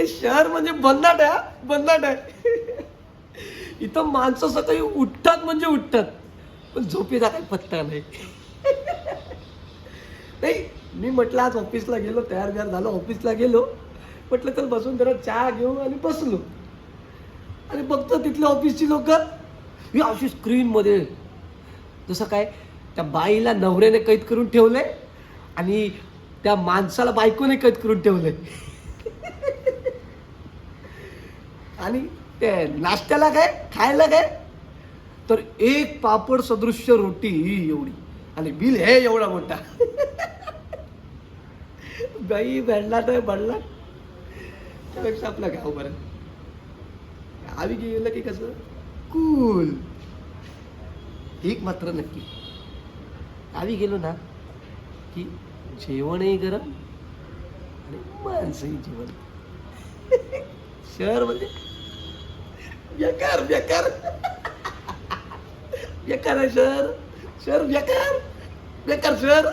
शहर म्हणजे भन्नाट आहे, भन्नाट आहे. इथं माणसं सकाळी उठतात म्हणजे उठतात, पण झोपेचा काही पत्ता नाही. नाही, मी म्हटलं आज ऑफिसला गेलो, तयार झालो, ऑफिसला गेलो, म्हटलं चल बसून जरा चहा घेऊ आणि बसलो. आणि बघतो तिथल्या ऑफिसची लोक ही अशी स्क्रीनमध्ये, जसं काय त्या बाईला नवऱ्याने कैद करून ठेवलंय आणि त्या माणसाला बायकोने कैद करून ठेवलंय. आणि ते नाश्त्याला काय, खायला काय, तर एक पापड सदृश्य रोटी ही एवढी आणि बिल हे एवढा मोठा. बाई भेटला तर भरला. त्यापेक्षा आपलं गाव बरं. गावी गेलं की कसं कूल. एक मात्र नक्की, गावी गेलो ना की जेवणही गरम आणि माणसंही जेवण. शहर म्हणजे बेकार बेकार. बेकार आहे शहर, शहर बेकार, बेकार शहर.